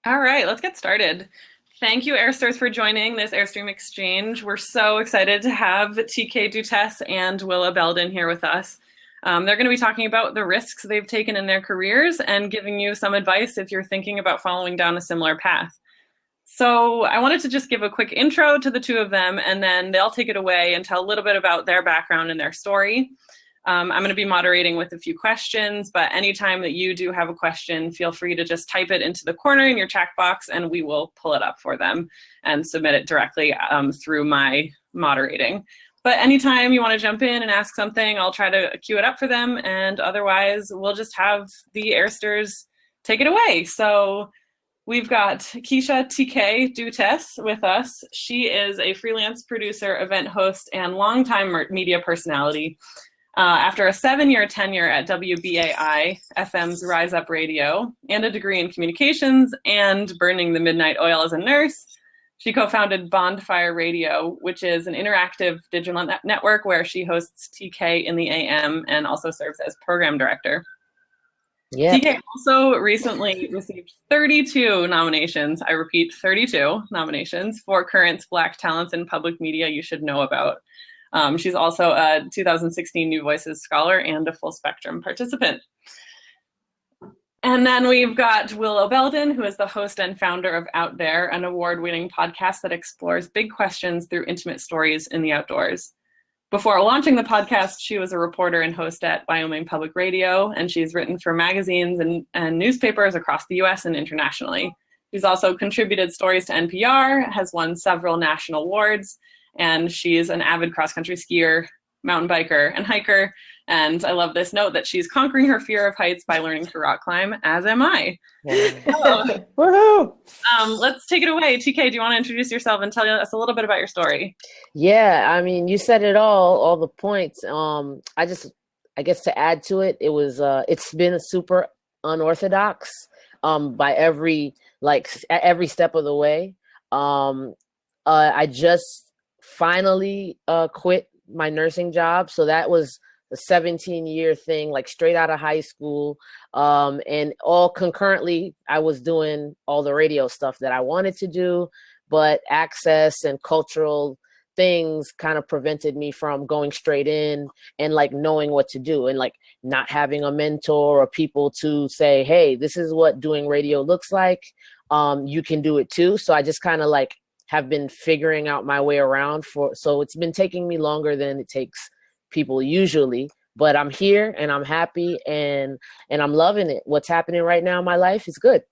All right, let's get started. Thank you, AIRsters, for joining this AIRstream Exchange. We're so excited to have TK Dutes and Willow Belden here with us. They're going to be talking about the risks they've taken in their careers and giving you some advice if you're thinking about following down a similar path. So I wanted to just give a quick intro to the two of them, and then they'll take it away and tell a little bit about their background and their story. I'm going to be moderating with a few questions, but anytime that you do have a question, feel free to just type it into the corner in your chat box and we will pull it up for them and submit it directly through my moderating. But anytime you want to jump in and ask something, I'll try to queue it up for them, and otherwise we'll just have the AIRsters take it away. So we've got Keisha TK Dutes with us. She is a freelance producer, event host, and longtime media personality. After a 7-year tenure at WBAI, FM's Rise Up Radio, and a degree in communications and burning the midnight oil as a nurse, she co-founded Bondfire Radio, which is an interactive digital network where she hosts TK in the AM and also serves as program director. Yeah. TK also recently received 32 nominations, I repeat, 32 nominations for Current's Black Talents in Public Media You Should Know About. She's also a 2016 New Voices Scholar and a Full Spectrum participant. And then we've got Willow Belden, who is the host and founder of Out There, an award-winning podcast that explores big questions through intimate stories in the outdoors. Before launching the podcast, she was a reporter and host at Wyoming Public Radio, and she's written for magazines and newspapers across the US and internationally. She's also contributed stories to NPR, has won several national awards, and she's an avid cross-country skier, mountain biker, and hiker. And I love this note that she's conquering her fear of heights by learning to rock climb, as am I. So, Woohoo! Let's take it away. TK, do you want to introduce yourself and tell us a little bit about your story? Yeah, I mean, you said it all the points. I guess to add to it, it's been a super unorthodox by every step of the way. I just finally quit my nursing job. So that was a 17-year thing, like straight out of high school. And all concurrently, I was doing all the radio stuff that I wanted to do, but access and cultural things kind of prevented me from going straight in and like knowing what to do, and like not having a mentor or people to say, hey, this is what doing radio looks like. You can do it too. So I just kind of like have been figuring out my way around so it's been taking me longer than it takes people usually, but I'm here and I'm happy and I'm loving it. What's happening right now in my life is good.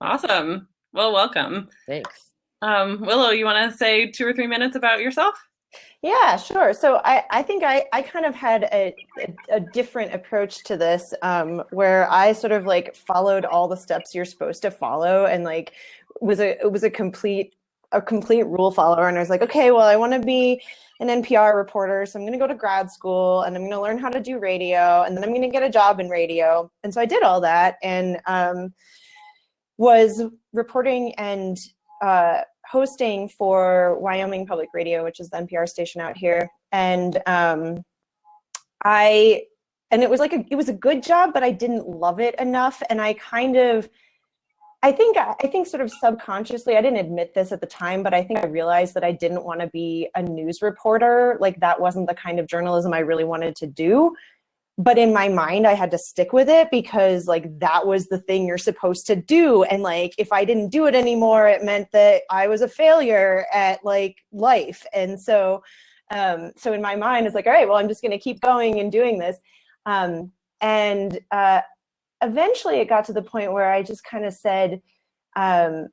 Awesome. Well, welcome. Thanks. Willow, you want to say 2 or 3 minutes about yourself? Yeah, sure. So I think I kind of had a different approach to this, where I sort of like followed all the steps you're supposed to follow, and like it was a complete rule follower. And I was like, okay, well, I want to be an NPR reporter, so I'm going to go to grad school and I'm going to learn how to do radio, and then I'm going to get a job in radio. And so I did all that and was reporting and hosting for Wyoming Public Radio, which is the NPR station out here. And it was a good job, but I didn't love it enough. And I think sort of subconsciously, I didn't admit this at the time, but I think I realized that I didn't want to be a news reporter. Like that wasn't the kind of journalism I really wanted to do. But in my mind, I had to stick with it because like that was the thing you're supposed to do. And like if I didn't do it anymore, it meant that I was a failure at like life. And so in my mind, it's like, all right, well, I'm just going to keep going and doing this. Eventually it got to the point where I just kind of said, I'm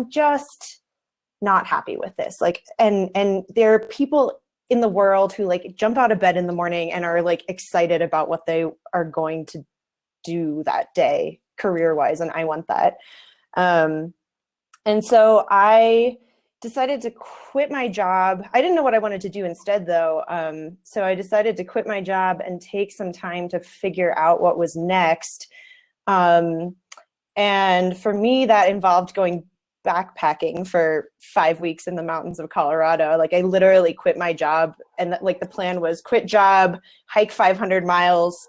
just not happy with this. Like, and there are people in the world who like jump out of bed in the morning and are like excited about what they are going to do that day career-wise, and I want that. And so I decided to quit my job. I didn't know what I wanted to do instead though. So I decided to quit my job and take some time to figure out what was next. And for me, that involved going backpacking for 5 weeks in the mountains of Colorado. Like I literally quit my job, and like the plan was quit job, hike 500 miles,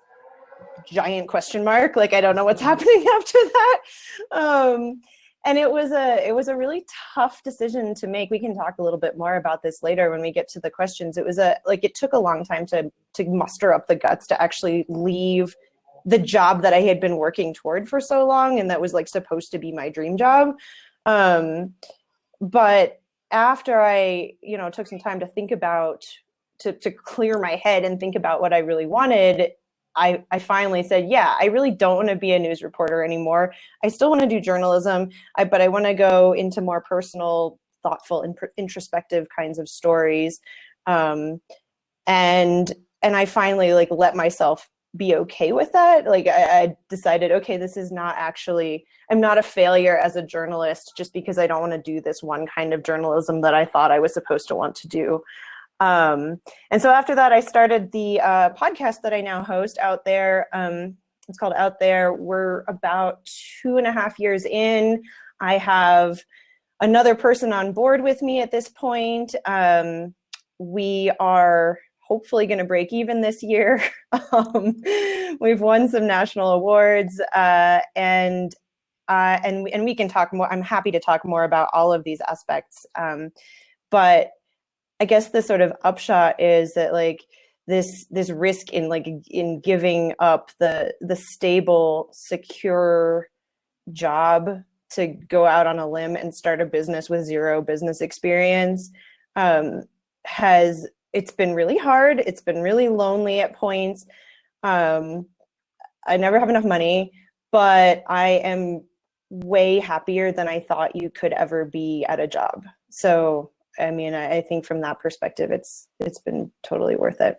giant question mark. Like, I don't know what's happening after that. And it was a really tough decision to make. We can talk a little bit more about this later when we get to the questions. It took a long time to muster up the guts to actually leave the job that I had been working toward for so long, and that was like supposed to be my dream job. But after I, took some time to think about, to clear my head and think about what I really wanted, I finally said, yeah, I really don't want to be a news reporter anymore. I still want to do journalism, but I want to go into more personal, thoughtful, and introspective kinds of stories. And I finally like let myself be okay with that. Like I decided, okay, this is not actually, I'm not a failure as a journalist just because I don't want to do this one kind of journalism that I thought I was supposed to want to do. And so after that, I started the podcast that I now host, Out There. It's called Out There. We're about 2.5 years in. I have another person on board with me at this point. We are hopefully going to break even this year. We've won some national awards, and we can talk more. I'm happy to talk more about all of these aspects. But I guess the sort of upshot is that like this risk in giving up the stable, secure job to go out on a limb and start a business with zero business experience it's been really hard. It's been really lonely at points. I never have enough money, but I am way happier than I thought you could ever be at a job. So I mean, I think from that perspective, it's been totally worth it.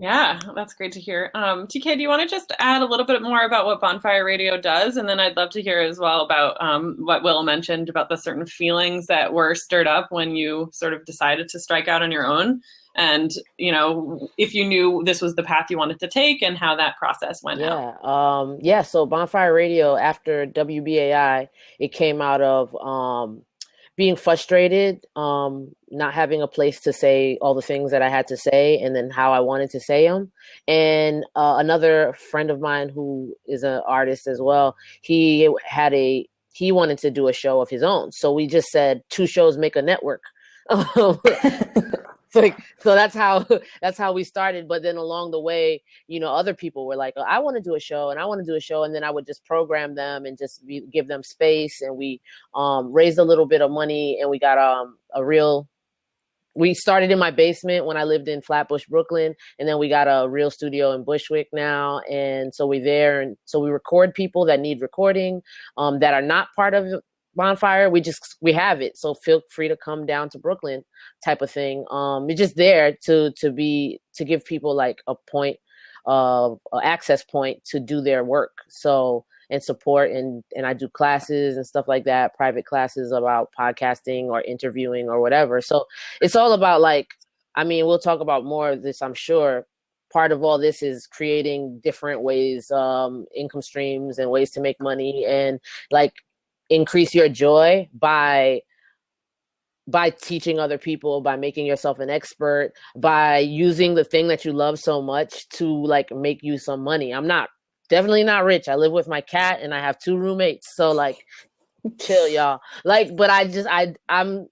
Yeah, that's great to hear. TK, do you want to just add a little bit more about what Bondfire Radio does? And then I'd love to hear as well about what Willow mentioned about the certain feelings that were stirred up when you sort of decided to strike out on your own. And, if you knew this was the path you wanted to take and how that process went out. So Bonfire Radio, after WBAI, it came out of being frustrated, not having a place to say all the things that I had to say and then how I wanted to say them. And another friend of mine who is an artist as well, he wanted to do a show of his own. So we just said 2 shows make a network. So that's how we started. But then along the way, other people were like, oh, I want to do a show and I want to do a show. And then I would just program them and just give them space. And we raised a little bit of money, and we got we started in my basement when I lived in Flatbush, Brooklyn. And then we got a real studio in Bushwick now. And so we're there. And so we record people that need recording, that are not part of Bonfire. We have it. So feel free to come down to Brooklyn type of thing. We're just there to give people like a point of access point to do their work. So, and support. And I do classes and stuff like that, private classes about podcasting or interviewing or whatever. So it's all about we'll talk about more of this, I'm sure. Part of all this is creating different ways, income streams and ways to make money, and increase your joy by teaching other people, by making yourself an expert, by using the thing that you love so much to make you some money. I'm definitely not rich. I live with my cat and I have 2 roommates. So chill, y'all. But I'm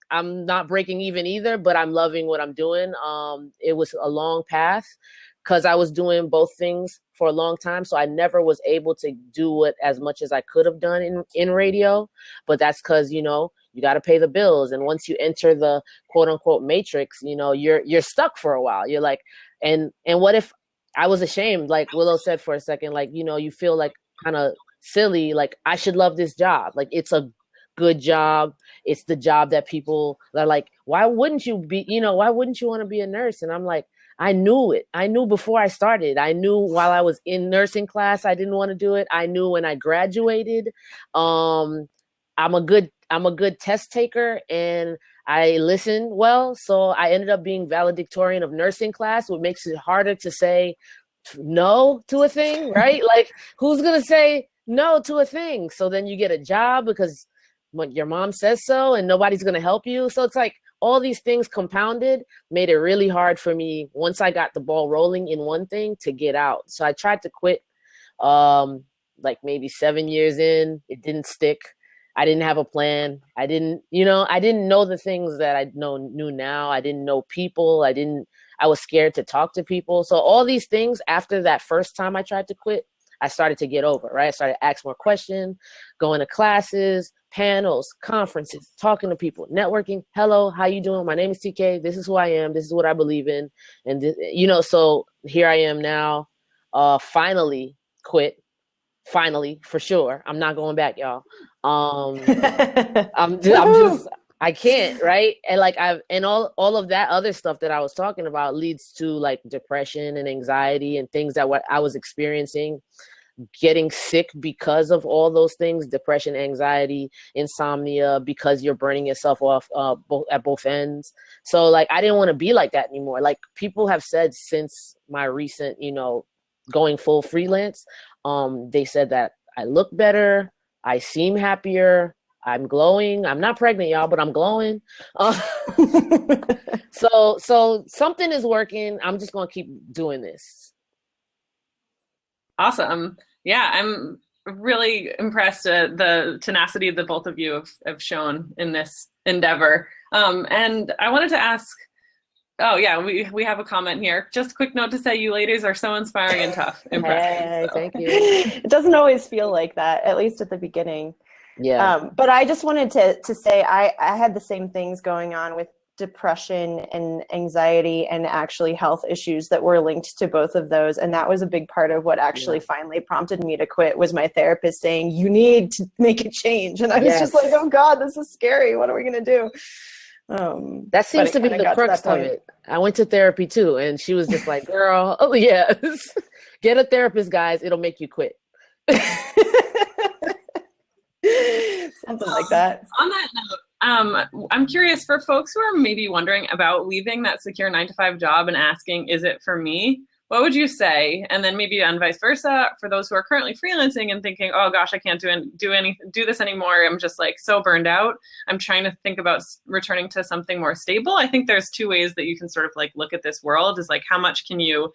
not breaking even either, but I'm loving what I'm doing. It was a long path because I was doing both things for a long time. So I never was able to do it as much as I could have done in radio. But that's because, you got to pay the bills. And once you enter the quote unquote matrix, you're stuck for a while. You're like, and what if I was ashamed, like Willow said for a second, you feel kind of silly. I should love this job. It's a good job. It's the job that people are like, why wouldn't you want to be a nurse? And I'm like, I knew it. I knew before I started. I knew while I was in nursing class, I didn't want to do it. I knew when I graduated. I'm a good test taker and I listen well. So I ended up being valedictorian of nursing class, what makes it harder to say no to a thing, right? Who's going to say no to a thing? So then you get a job because your mom says so and nobody's going to help you. So it's all these things compounded made it really hard for me once I got the ball rolling in one thing to get out. So I tried to quit like maybe 7 years in. It didn't stick. I didn't have a plan. I didn't know the things that I knew now. I didn't know people. I was scared to talk to people. So all these things after that first time I tried to quit, I started to get over, right? I started to ask more questions, going to classes, panels, conferences, talking to people, networking. Hello, how you doing? My name is TK. This is who I am. This is what I believe in. And, so here I am now, finally quit. Finally, for sure. I'm not going back, y'all. I can't, right? And like all of that other stuff that I was talking about leads to like depression and anxiety and things that what I was experiencing, getting sick because of all those things, depression, anxiety, insomnia, because you're burning yourself off at both ends. So like, I didn't want to be like that anymore. Like people have said since my recent, going full freelance, they said that I look better, I seem happier, I'm glowing. I'm not pregnant, y'all, but I'm glowing. So something is working. I'm just gonna keep doing this. Awesome. Yeah, I'm really impressed at the tenacity that both of you have shown in this endeavor. And I wanted to ask, oh yeah, we have a comment here. Just a quick note to say you ladies are so inspiring and tough. Impressive. Hey, thank you. It doesn't always feel like that, at least at the beginning. Yeah. But I just wanted to say I had the same things going on with depression and anxiety and actually health issues that were linked to both of those. And that was a big part of what actually finally prompted me to quit, was my therapist saying, you need to make a change. And I was just like, oh God, this is scary. What are we going to do? That seems to be the crux of it. I went to therapy too. And she was just like, girl, oh yes, get a therapist, guys. It'll make you quit. Something like that. On that note, I'm curious for folks who are maybe wondering about leaving that secure 9-to-5 job and asking, is it for me? What would you say? And then maybe on vice versa, for those who are currently freelancing and thinking, oh gosh, I can't do this anymore. I'm just like so burned out. I'm trying to think about returning to something more stable. I think there's two ways that you can sort of like look at this world, is like, how much can you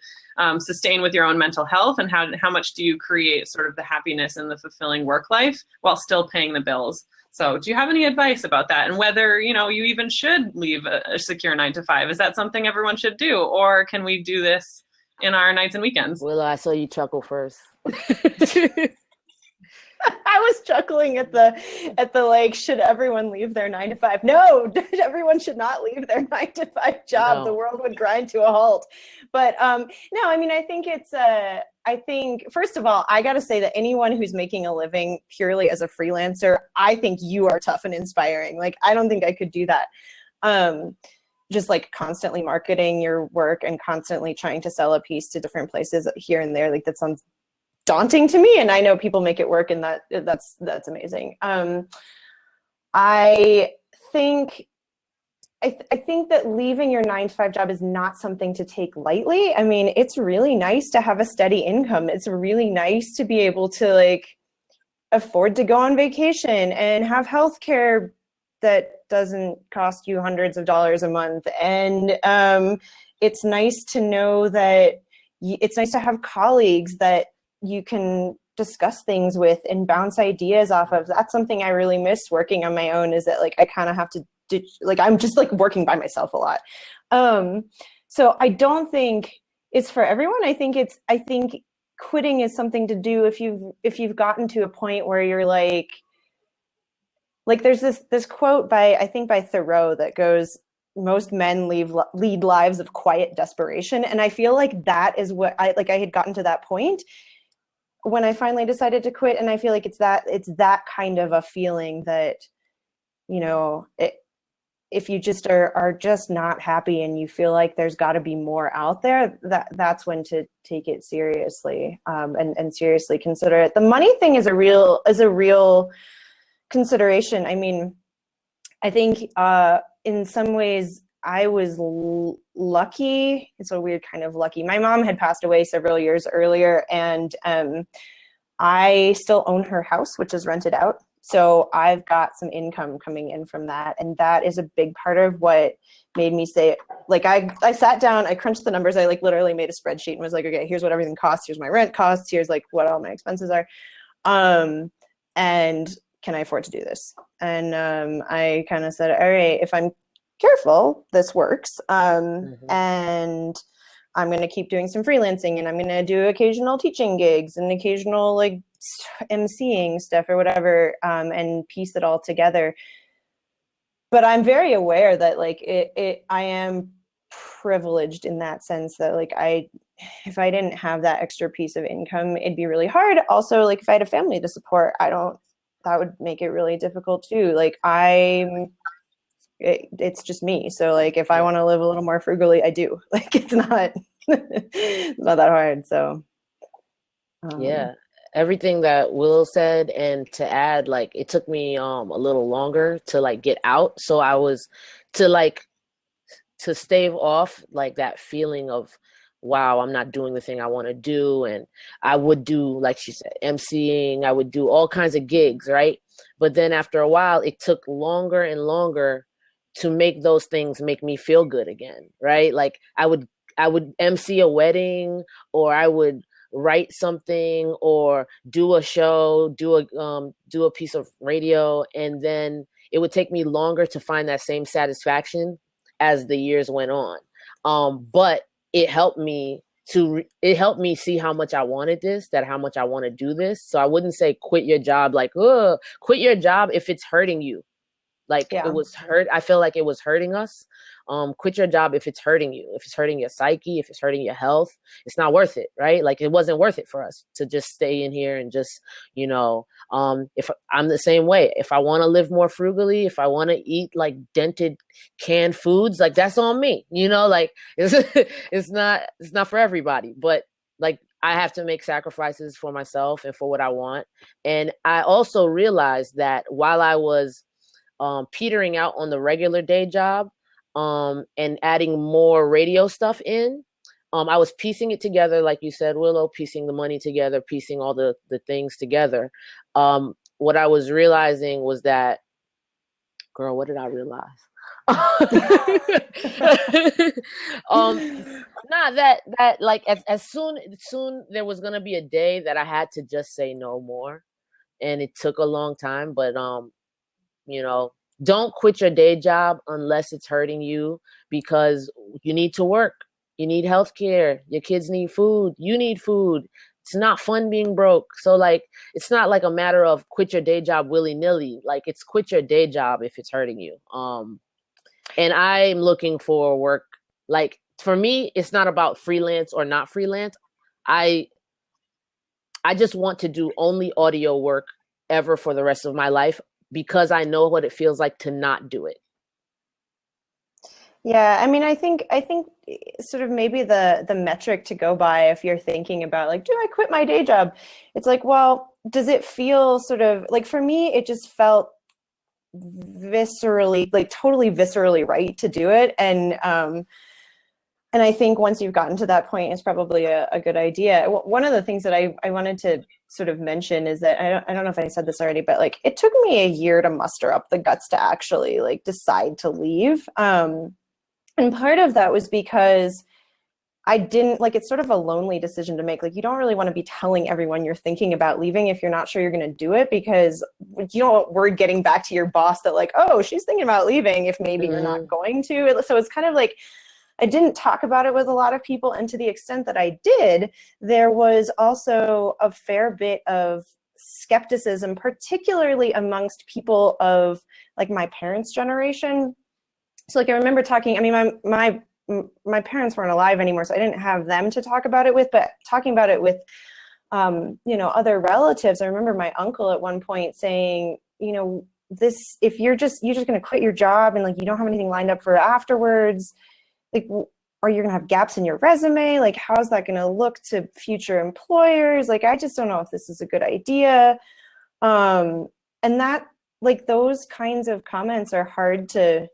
sustain with your own mental health, and how much do you create sort of the happiness and the fulfilling work life while still paying the bills? So do you have any advice about that? And whether, you even should leave a secure 9-to-5? Is that something everyone should do? Or can we do this in our nights and weekends? Willow, I saw you chuckle first. I was chuckling at the like, should everyone leave their 9-to-5? No, everyone should not leave their 9-to-5 job. No. The world would grind to a halt. But no, I mean, I think, first of all, I got to say that anyone who's making a living purely as a freelancer, I think you are tough and inspiring. Like, I don't think I could do that. Just like constantly marketing your work and constantly trying to sell a piece to different places here and there. Like, that sounds daunting to me. And I know people make it work, and that's amazing. I think that leaving your 9-to-5 job is not something to take lightly. I mean, it's really nice to have a steady income. It's really nice to be able to like afford to go on vacation and have healthcare that doesn't cost you hundreds of dollars a month. And it's nice to know that it's nice to have colleagues that you can discuss things with and bounce ideas off of. That's something I really miss working on my own, is that like I kind of have to like, I'm just like working by myself a lot. So I don't think it's for everyone. I think quitting is something to do if you've gotten to a point where you're like there's this quote by Thoreau that goes, most men lead lives of quiet desperation. And I feel like that is what I had gotten to that point when I finally decided to quit. And I feel like it's that kind of a feeling that, if you just are just not happy and you feel like there's got to be more out there, that's when to take it seriously, and seriously consider it. The money thing is a real consideration. I mean, I think in some ways I was lucky. It's a weird kind of lucky. My mom had passed away several years earlier, and I still own her house, which is rented out. So I've got some income coming in from that. And that is a big part of what made me say, like, I sat down, I crunched the numbers. I like literally made a spreadsheet and was like, okay, here's what everything costs. Here's my rent costs. Here's like what all my expenses are. And can I afford to do this? And I kind of said, all right, if I'm careful, this works. And I'm going to keep doing some freelancing, and I'm going to do occasional teaching gigs and occasional like emceeing stuff or whatever, and piece it all together. But I'm very aware that like I am privileged in that sense that like if I didn't have that extra piece of income, it'd be really hard. Also, like if I had a family to support, that would make it really difficult too. Like it's just me. So like if I want to live a little more frugally, I do. Like it's not it's not that hard. So yeah, everything that Willow said, and to add, like it took me a little longer to like get out. So I was to stave off like that feeling of, wow, I'm not doing the thing I want to do. And I would do, like she said, emceeing, I would do all kinds of gigs, right? But then after a while, it took longer and longer to make those things make me feel good again, right? Like I would MC a wedding, or I would write something, or do a show, do a piece of radio, and then it would take me longer to find that same satisfaction as the years went on. But it helped me see how much I wanted this, how much I want to do this. So I wouldn't say quit your job, like, quit your job if it's hurting you. Like it was hurt. I feel like it was hurting us. Quit your job if it's hurting you, if it's hurting your psyche, if it's hurting your health. It's not worth it, right? Like it wasn't worth it for us to just stay in here and just, if I'm the same way, if I want to live more frugally, if I want to eat like dented canned foods, like that's on me, like it's not for everybody, but like I have to make sacrifices for myself and for what I want. And I also realized that while I was petering out on the regular day job, and adding more radio stuff in, I was piecing it together, like you said, Willow, piecing the money together, piecing all the things together. What I was realizing was that, girl, what did I realize? That like as soon there was gonna be a day that I had to just say no more, and it took a long time, but don't quit your day job unless it's hurting you, because you need to work. You need healthcare. Your kids need food. You need food. It's not fun being broke. So like, it's not like a matter of quit your day job willy-nilly. Like it's quit your day job if it's hurting you. And I'm looking for work. Like for me, it's not about freelance or not freelance. I just want to do only audio work ever for the rest of my life, because I know what it feels like to not do it. Yeah, I mean, I think sort of maybe the metric to go by if you're thinking about like, do I quit my day job? It's like, well, does it feel sort of like, for me, it just felt viscerally, like totally viscerally right to do it. And I think once you've gotten to that point, it's probably a good idea. One of the things that I wanted to sort of mention is that I don't know if I said this already, but like it took me a year to muster up the guts to actually like decide to leave. And part of that was because I didn't like, it's sort of a lonely decision to make. Like you don't really want to be telling everyone you're thinking about leaving if you're not sure you're going to do it, because you don't want word getting back to your boss that like, oh, she's thinking about leaving if maybe you're not going to. So it's kind of like, I didn't talk about it with a lot of people, and to the extent that I did, there was also a fair bit of skepticism, particularly amongst people of like my parents' generation. So like I remember talking, I mean, my parents weren't alive anymore, so I didn't have them to talk about it with, but talking about it with other relatives. I remember my uncle at one point saying, this, if you're just going to quit your job and like you don't have anything lined up for afterwards, like, or you're gonna have gaps in your resume, like how's that gonna look to future employers? Like, I just don't know if this is a good idea. And that, like, those kinds of comments are hard to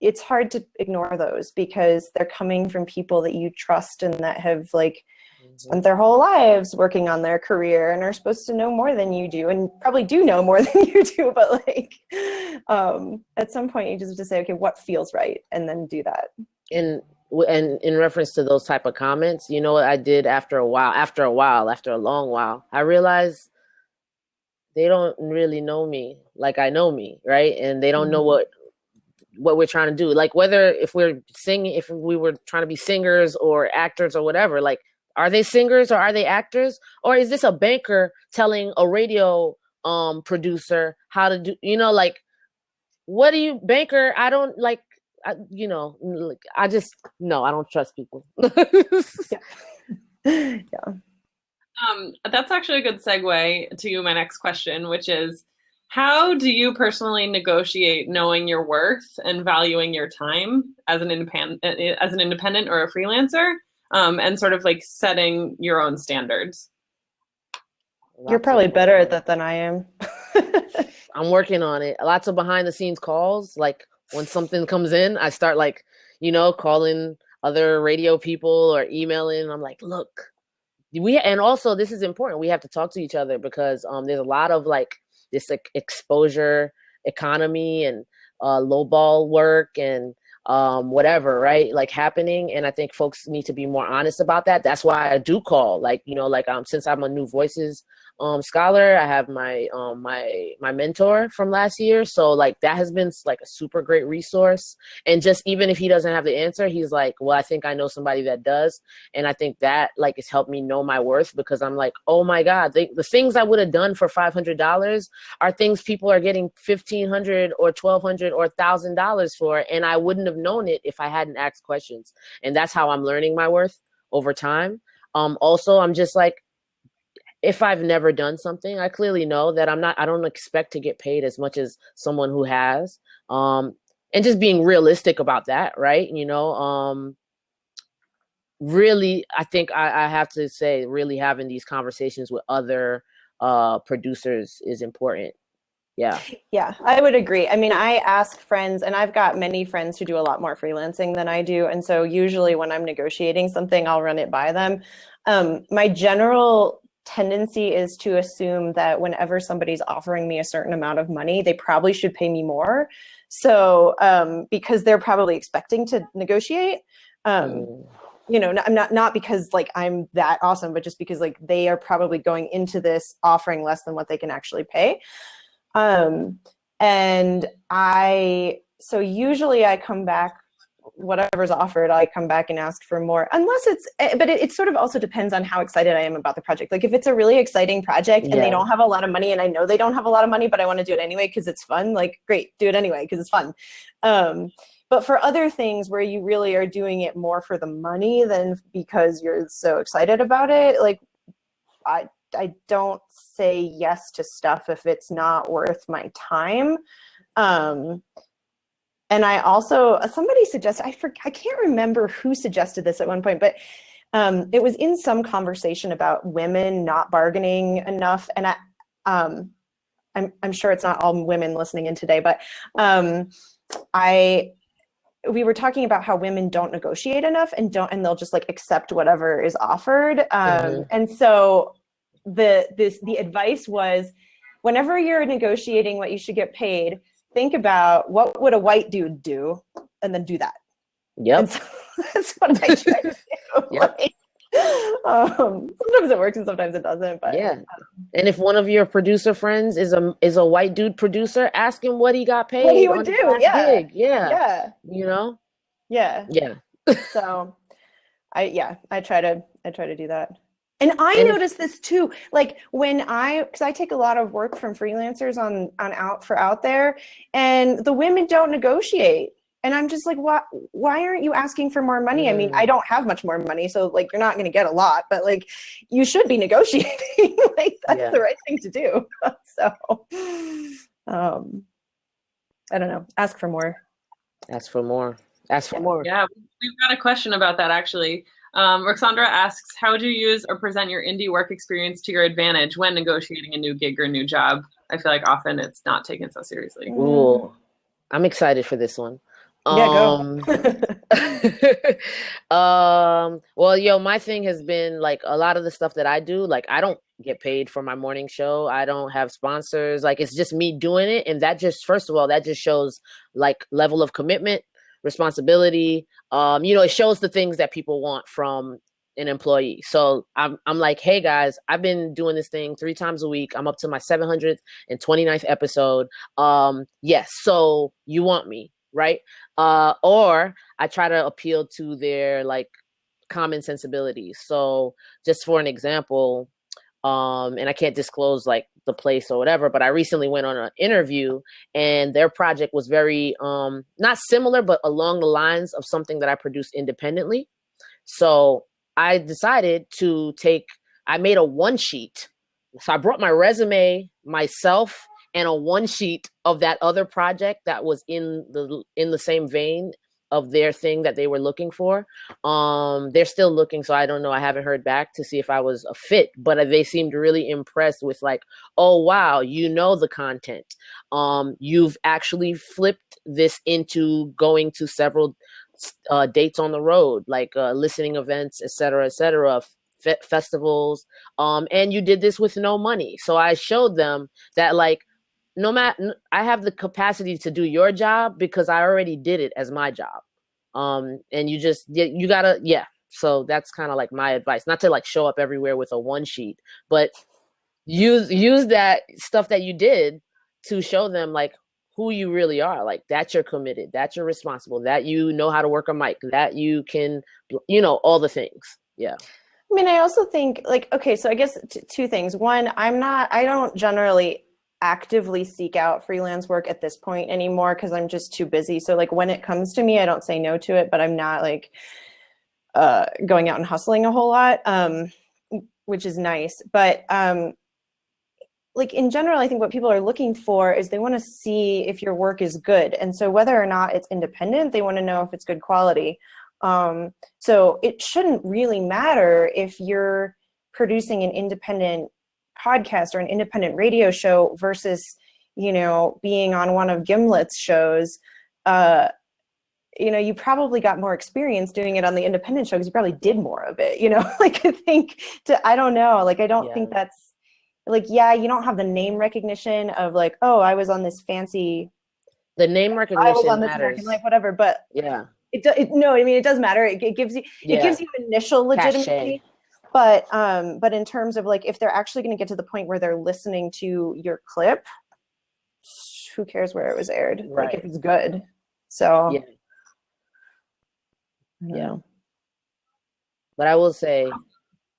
it's hard to ignore those because they're coming from people that you trust and that have like spent their whole lives working on their career and are supposed to know more than you do, and probably do know more than you do, but like at some point you just have to say, okay, what feels right, and then do that. And in reference to those type of comments, you know what I did after a long while, I realized they don't really know me like I know me, right? And they don't know what we're trying to do. Like whether if we're singing, if we were trying to be singers or actors or whatever, like are they singers or are they actors? Or is this a banker telling a radio producer how to do, you know, like what do you banker? I don't like, you know, like, I just, no, I don't trust people. Yeah. That's actually a good segue to my next question, which is, how do you personally negotiate knowing your worth and valuing your time as an independent or a freelancer, and sort of like setting your own standards? You're probably better at that than I am. I'm working on it. Lots of behind the scenes calls. Like when something comes in, I start like, you know, calling other radio people or emailing. I'm like, look, and also this is important. We have to talk to each other because there's a lot of like this exposure economy and lowball work and whatever, right? Like happening. And I think folks need to be more honest about that. That's why I do call, like, you know, like since I'm a New Voices scholar, I have my my mentor from last year. So like that has been like a super great resource. And just even if he doesn't have the answer, he's like, well, I think I know somebody that does. And I think that like has helped me know my worth because I'm like, oh my God, the things I would have done for $500 are things people are getting $1,500 or $1,200 or $1,000 for. And I wouldn't have known it if I hadn't asked questions. And that's how I'm learning my worth over time. Also, I'm just like, if I've never done something, I clearly know that I don't expect to get paid as much as someone who has. And just being realistic about that, right? You know, really, I think I have to say, really having these conversations with other producers is important. Yeah. Yeah, I would agree. I mean, I ask friends, and I've got many friends who do a lot more freelancing than I do. And so usually when I'm negotiating something, I'll run it by them. My general tendency is to assume that whenever somebody's offering me a certain amount of money, they probably should pay me more. So because they're probably expecting to negotiate. You know, not because like I'm that awesome, but just because like they are probably going into this offering less than what they can actually pay. And so usually I come back, whatever's offered, I come back and ask for more, unless but it sort of also depends on how excited I am about the project. Like if it's a really exciting project and they don't have a lot of money, and I know they don't have a lot of money, but I want to do it anyway because it's fun, like great, do it anyway because it's fun. But for other things where you really are doing it more for the money than because you're so excited about it, like I don't say yes to stuff if it's not worth my time. And I also, somebody suggested, I can't remember who suggested this at one point, but it was in some conversation about women not bargaining enough. And I'm sure it's not all women listening in today, but we were talking about how women don't negotiate enough and they'll just like accept whatever is offered. And so the advice was, whenever you're negotiating what you should get paid, think about what would a white dude do, and then do that. Yep. And so that's what I try to do. Yep. Like, sometimes it works and sometimes it doesn't. But yeah. And if one of your producer friends is a white dude producer, ask him what he got paid. What he would do. Yeah. Gig. Yeah. Yeah. You know. Yeah. Yeah. So, I try to do that. And I noticed this too, like because I take a lot of work from freelancers on out there, and the women don't negotiate. And I'm just like, why aren't you asking for more money? I mean, I don't have much more money, so like you're not going to get a lot, but like you should be negotiating. Like that's the right thing to do. So, I don't know. Ask for more. Ask for more. Ask for more. Yeah, we've got a question about that actually. Roxandra asks, how would you use or present your indie work experience to your advantage when negotiating a new gig or new job? I feel like often it's not taken so seriously. Ooh, I'm excited for this one. Yeah, go. Um, well, my thing has been like a lot of the stuff that I do, like I don't get paid for my morning show. I don't have sponsors. Like it's just me doing it. And that just, first of all, that just shows like level of commitment, responsibility. It shows the things that people want from an employee. So I'm like, hey guys, I've been doing this thing 3 times a week. I'm up to my 729th episode. Yes. So you want me, right? Or I try to appeal to their like common sensibilities. So just for an example, and I can't disclose like the place or whatever, but I recently went on an interview and their project was very not similar, but along the lines of something that I produced independently. So I decided I made a one sheet. So I brought my resume, myself, and a one sheet of that other project that was in the same vein of their thing that they were looking for. They're still looking, so I don't know. I haven't heard back to see if I was a fit, but they seemed really impressed with like, oh wow, the content. You've actually flipped this into going to several dates on the road, like listening events, etc., festivals. And you did this with no money. So I showed them that like, I have the capacity to do your job because I already did it as my job. And you gotta, yeah. So that's kind of like my advice, not to like show up everywhere with a one sheet, but use that stuff that you did to show them like who you really are, like that you're committed, that you're responsible, that you know how to work a mic, that you can, all the things. Yeah. I mean, I also think like, okay, so I guess 2 things. One, I don't generally actively seek out freelance work at this point anymore because I'm just too busy. So like when it comes to me, I don't say no to it, but I'm not like going out and hustling a whole lot, which is nice. But like in general, I think what people are looking for is they want to see if your work is good. And so whether or not it's independent, they want to know if it's good quality. So it shouldn't really matter if you're producing an independent podcast or an independent radio show versus, being on one of Gimlet's shows. You probably got more experience doing it on the independent show because you probably did more of it, like I don't know. Like, I don't think that's like, yeah, you don't have the name recognition of like, oh, I was on this fancy. The name recognition matters. Like whatever, but yeah. No, I mean, it does matter. It gives you initial legitimacy, but in terms of like, if they're actually going to get to the point where they're listening to your clip, who cares where it was aired? Right. Like if it's good. So yeah. But I will say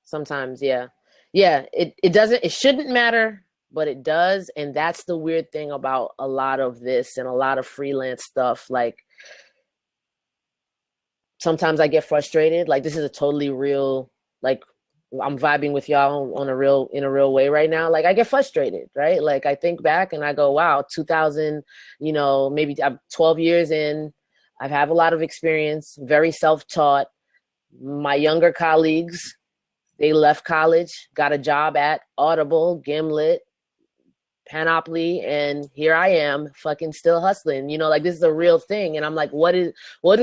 sometimes, it shouldn't matter, but it does. And that's the weird thing about a lot of this and a lot of freelance stuff. Like, sometimes I get frustrated. Like, this is a totally real, like, I'm vibing with y'all in a real way right now. Like, I get frustrated, right? Like, I think back and I go, wow, 2000, maybe I'm 12 years in. I have a lot of experience, very self-taught. My younger colleagues, they left college, got a job at Audible, Gimlet, Panoply, and here I am fucking still hustling. Like, this is a real thing. And I'm like, what do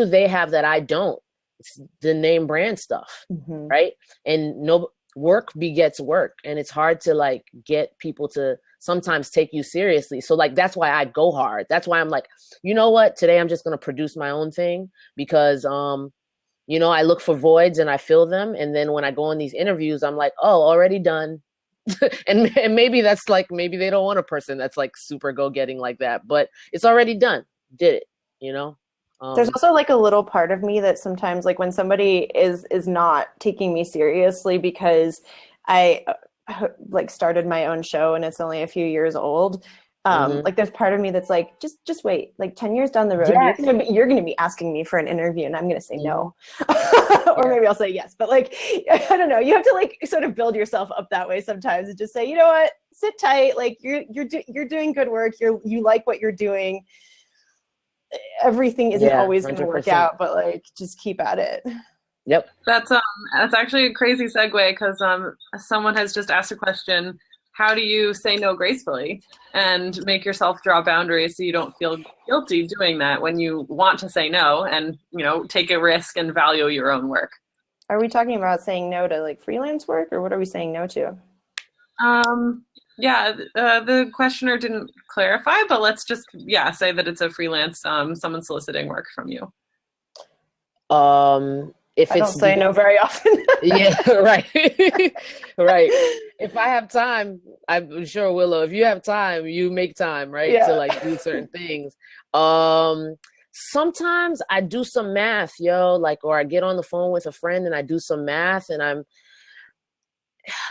they have that I don't? It's the name brand stuff, right? And work begets work, and it's hard to like get people to sometimes take you seriously. So like, that's why I go hard. That's why I'm like, you know what? Today I'm just going to produce my own thing because, I look for voids and I fill them. And then when I go on these interviews, I'm like, oh, already done. and maybe that's like, maybe they don't want a person that's like super go-getting like that, but it's already done. Did it, There's also like a little part of me that sometimes like when somebody is not taking me seriously because I like started my own show and it's only a few years old. Like there's part of me that's like, just wait, like 10 years down the road, you're going to be asking me for an interview and I'm going to say no, or maybe I'll say yes. But like, I don't know, you have to like sort of build yourself up that way sometimes and just say, you know what, sit tight. Like you're doing good work. You like what you're doing. Everything isn't always going to work out, but like, just keep at it. Yep. That's actually a crazy segue because someone has just asked a question. how do you say no gracefully and make yourself draw boundaries so you don't feel guilty doing that when you want to say no and, you know, take a risk and value your own work? Are we talking about saying no to like freelance work, or what are we saying no to? Yeah, the questioner didn't clarify, but let's just, say that it's a freelance, someone soliciting work from you. If I don't say no very often. Yeah, right. Right. If I have time, I'm sure, Willow, if you have time, you make time, right? Yeah. To like do certain things. Sometimes I do some math, like, or I get on the phone with a friend and I do some math, and I'm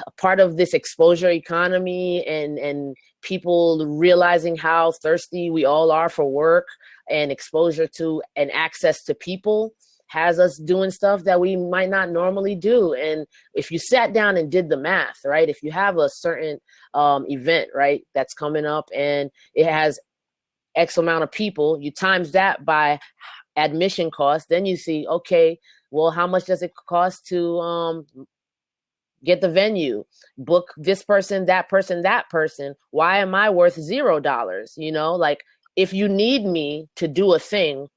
a part of this exposure economy and people realizing how thirsty we all are for work and exposure to and access to people has us doing stuff that we might not normally do. And if you sat down and did the math, right, if you have a certain event, right, that's coming up and it has X amount of people, you times that by admission cost, then you see, okay, well, how much does it cost to get the venue, book this person, that person, that person? Why am I worth $0? Like, if you need me to do a thing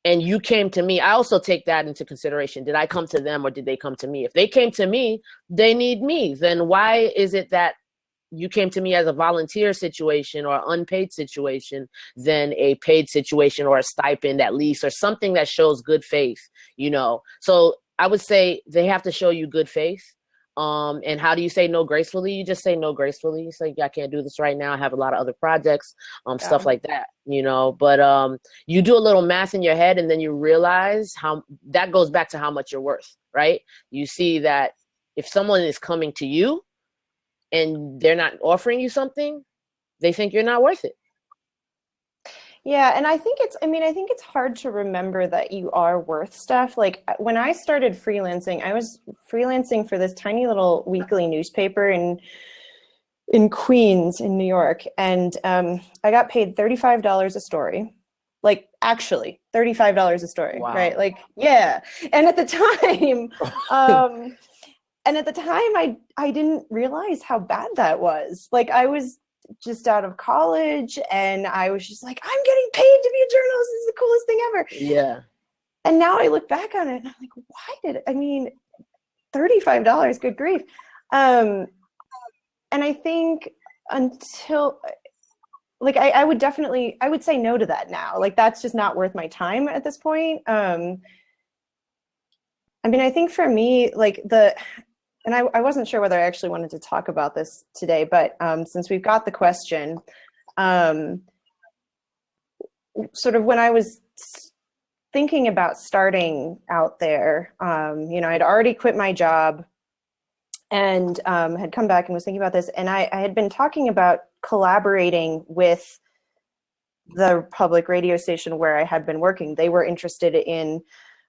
and you came to me, I also take that into consideration. Did I come to them or did they come to me? If they came to me, they need me. Then why is it that you came to me as a volunteer situation or unpaid situation than a paid situation or a stipend at least, or something that shows good faith, So I would say they have to show you good faith. And how do you say no gracefully? You just say no gracefully. You say, I can't do this right now. I have a lot of other projects, stuff like that, but you do a little math in your head and then you realize how that goes back to how much you're worth, right? You see that if someone is coming to you and they're not offering you something, they think you're not worth it. Yeah, and I think it's hard to remember that you are worth stuff. Like when I started freelancing, I was freelancing for this tiny little weekly newspaper in Queens, in New York, and I got paid $35 a story. Like actually $35 a story, wow. Right? Like, yeah. And at the time, I didn't realize how bad that was. Like I was just out of college and I was just like, I'm getting paid to be a journalist. This is the coolest thing ever. Yeah. And now I look back on it and I'm like, $35, good grief. And I think until like, I would say no to that now. Like, that's just not worth my time at this point. I think for me, like and I wasn't sure whether I actually wanted to talk about this today, but since we've got the question, sort of when I was thinking about starting out there, I'd already quit my job and had come back and was thinking about this. And I had been talking about collaborating with the public radio station where I had been working. They were interested in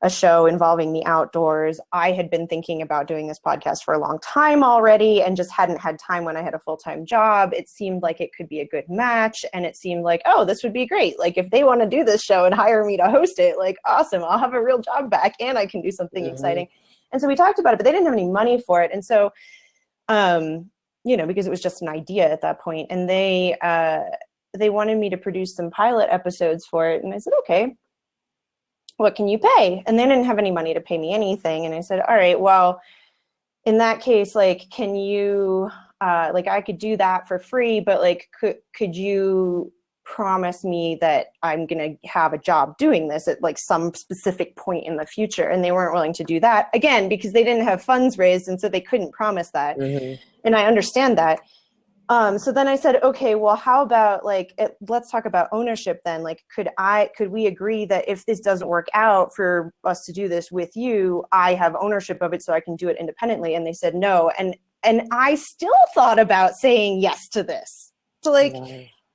a show involving the outdoors. I had been thinking about doing this podcast for a long time already and just hadn't had time when I had a full-time job. It seemed like it could be a good match, and it seemed like, oh, this would be great. Like if they want to do this show and hire me to host it, like awesome, I'll have a real job back and I can do something exciting. And so we talked about it, but they didn't have any money for it. And so, because it was just an idea at that point, and they wanted me to produce some pilot episodes for it. And I said, okay, what can you pay? And they didn't have any money to pay me anything. And I said, all right, well, in that case, like, can you, I could do that for free, but like, could you promise me that I'm going to have a job doing this at like some specific point in the future? And they weren't willing to do that, again, because they didn't have funds raised. And so they couldn't promise that. And I understand that. So then I said, okay, well, how about let's talk about ownership then. Like, could we agree that if this doesn't work out for us to do this with you, I have ownership of it so I can do it independently? And they said no. And I still thought about saying yes to this. So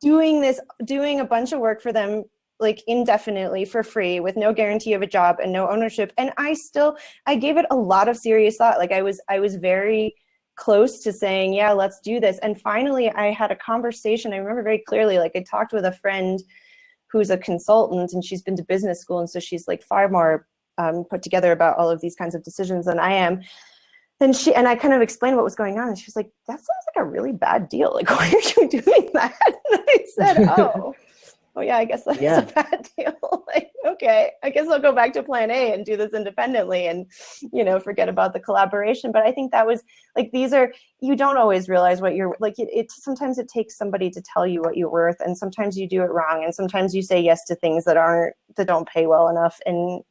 doing a bunch of work for them, like indefinitely for free with no guarantee of a job and no ownership. And I gave it a lot of serious thought. Like I was very close to saying, yeah, let's do this. And finally I had a conversation. I remember very clearly, like I talked with a friend who's a consultant and she's been to business school. And so she's like far more put together about all of these kinds of decisions than I am. and I kind of explained what was going on, and she was like, that sounds like a really bad deal. Like, why are you doing that? And I said, oh yeah, I guess that's a bad deal. Like, okay, I guess I'll go back to plan A and do this independently and, forget about the collaboration. But I think that was like, you don't always realize what you're like, sometimes it takes somebody to tell you what you're worth. And sometimes you do it wrong. And sometimes you say yes to things that don't pay well enough. And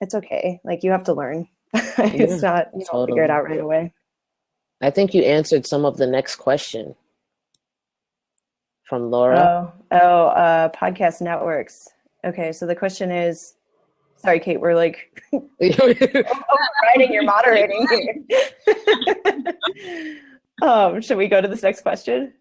it's okay. Like, you have to learn. It's not, you don't figure it out right away. I think you answered some of the next question from Laura. Podcast networks. Okay, so the question is, sorry, Kate, we're like overriding your moderating here. Should we go to this next question?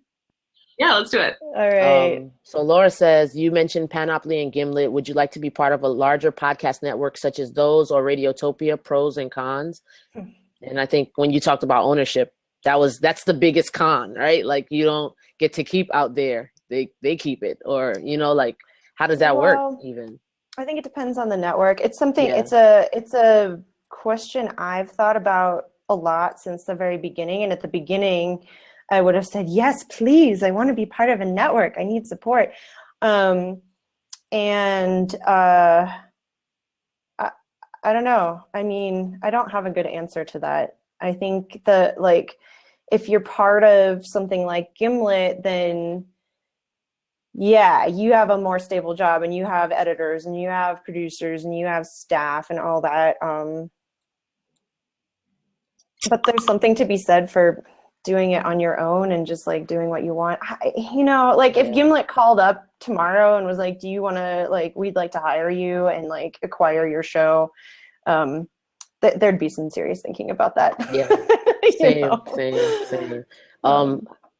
Yeah, let's do it. All right. So Laura says, you mentioned Panoply and Gimlet. Would you like to be part of a larger podcast network such as those or Radiotopia? Pros and cons? And I think when you talked about ownership, that's the biggest con, right? Like, you don't get to keep out there. They keep it, or like, how does that work even? I think it depends on the network. It's something. Yeah. It's a question I've thought about a lot since the very beginning. And at the beginning, I would have said, yes, please. I want to be part of a network. I need support. I don't know. I mean, I don't have a good answer to that. I think that, like, if you're part of something like Gimlet, then yeah, you have a more stable job, and you have editors, and you have producers, and you have staff and all that. But there's something to be said for doing it on your own and just like doing what you want. If Gimlet called up tomorrow and was like, do you want to, like, we'd like to hire you and like acquire your show, there'd be some serious thinking about that. Yeah. Same.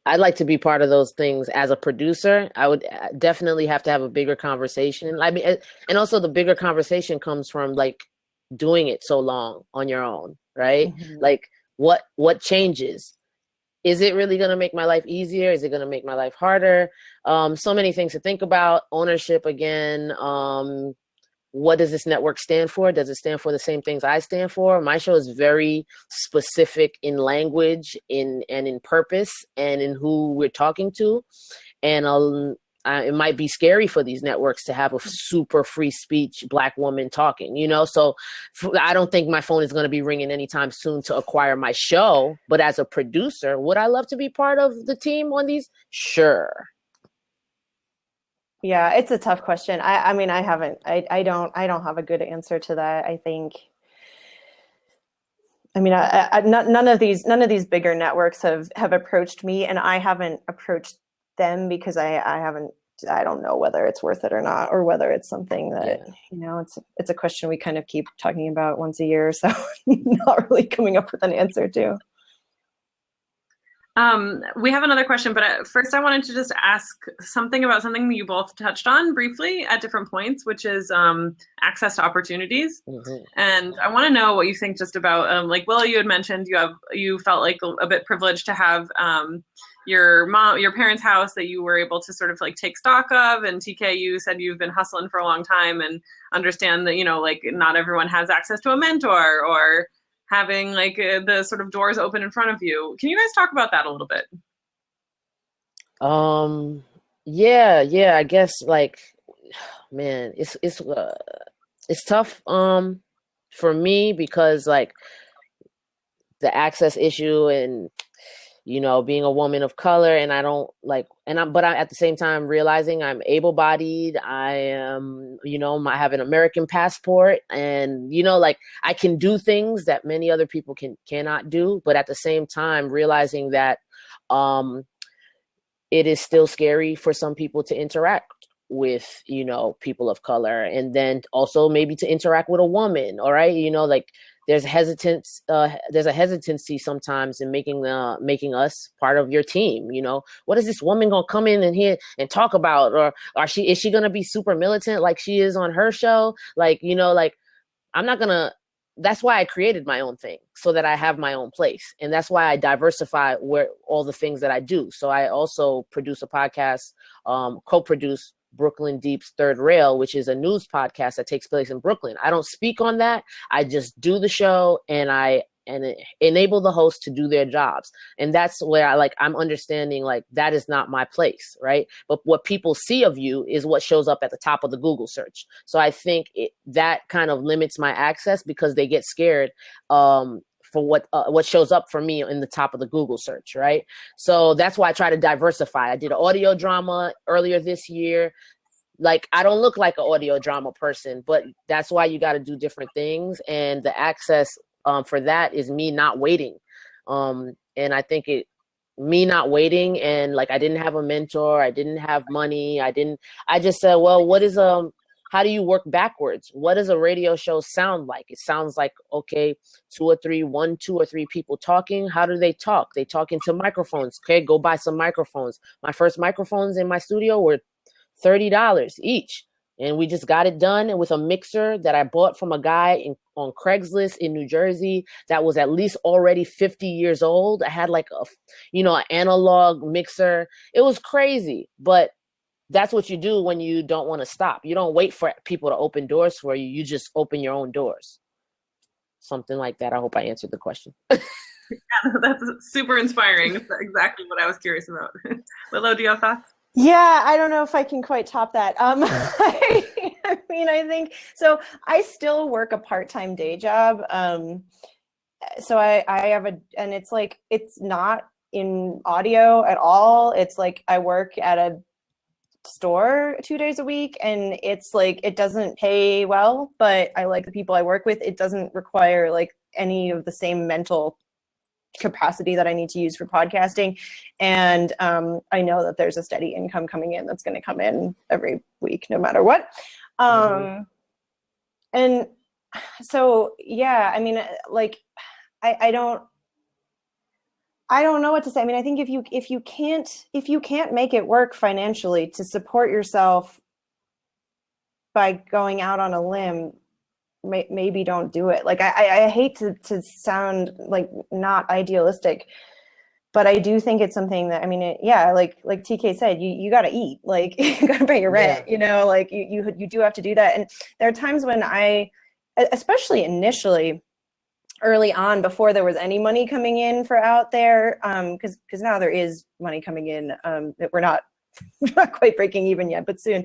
I'd like to be part of those things as a producer. I would definitely have to have a bigger conversation. I mean, and also the bigger conversation comes from like doing it so long on your own, right? Mm-hmm. Like, what changes? Is it really going to make my life easier? Is it going to make my life harder? So many things to think about. Ownership again. What does this network stand for? Does it stand for the same things I stand for? My show is very specific in language, and in purpose, and in who we're talking to. And it might be scary for these networks to have a super free speech Black woman talking, So I don't think my phone is going to be ringing anytime soon to acquire my show. But as a producer, would I love to be part of the team on these? Sure. Yeah, it's a tough question. I mean, I don't have a good answer to that. I think, I mean, none of these bigger networks have approached me, and I haven't approached them because I don't know whether it's worth it or not, or whether it's something that, it's a question we kind of keep talking about once a year. So not really coming up with an answer to. We have another question, but first I wanted to just ask something about something you both touched on briefly at different points, which is access to opportunities. Mm-hmm. And I want to know what you think just about, like Willow, you had mentioned you felt like a bit privileged to have your parents' house that you were able to sort of like take stock of, and TK, you said you've been hustling for a long time and understand that, like not everyone has access to a mentor or having like the sort of doors open in front of you. Can you guys talk about that a little bit? Yeah, I guess, like, man, it's tough for me because, like, the access issue and being a woman of color, and I don't like, but I at the same time realizing I'm able-bodied. I am, I have an American passport, and like I can do things that many other people cannot do. But at the same time, realizing that it is still scary for some people to interact with, people of color, and then also maybe to interact with a woman. All right, like. There's a hesitancy sometimes in making us part of your team. What is this woman gonna come in and here and talk about, or is she gonna be super militant like she is on her show? Like, like I'm not gonna. That's why I created my own thing, so that I have my own place, and that's why I diversify where all the things that I do. So I also produce a podcast, co-produce Brooklyn Deep's Third Rail, which is a news podcast that takes place in Brooklyn. I don't speak on that. I just do the show, and I and enable the host to do their jobs. And that's where I'm understanding like that is not my place, right? But what people see of you is what shows up at the top of the Google search. So I think that kind of limits my access because they get scared for what shows up for me in the top of the Google search, right? So that's why I try to diversify. I did an audio drama earlier this year. Like, I don't look like an audio drama person, but that's why you got to do different things. And the access for that is me not waiting. And I think me not waiting, and like I didn't have a mentor, I didn't have money, I just said, well, what is how do you work backwards? What does a radio show sound like? It sounds like, okay, two or three people talking. How do they talk? They talk into microphones. Okay, go buy some microphones. My first microphones in my studio were $30 each. And we just got it done with a mixer that I bought from a guy on Craigslist in New Jersey that was at least already 50 years old. I had like an analog mixer. It was crazy, but that's what you do when you don't want to stop. You don't wait for people to open doors for you. You just open your own doors. Something like that. I hope I answered the question. Yeah, that's super inspiring. That's exactly what I was curious about. Willow, do you have thoughts? Yeah, I don't know if I can quite top that. I mean, I think so. I still work a part-time day job. So I have and it's like, it's not in audio at all. It's like I work at a store 2 days a week, and it's like, it doesn't pay well, but I like the people I work with. It doesn't require like any of the same mental capacity that I need to use for podcasting. And I know that there's a steady income coming in that's going to come in every week, no matter what. And so, yeah, I mean, like, I don't know what to say. I mean, I think if you can't make it work financially to support yourself by going out on a limb, maybe don't do it. Like, I hate to sound like not idealistic, but I do think it's something that, I mean, like TK said, you got to eat, like you got to pay your rent, like you do have to do that. And there are times when especially initially, early on, before there was any money coming in for out there, because now there is money coming in, that we're not quite breaking even yet, but soon.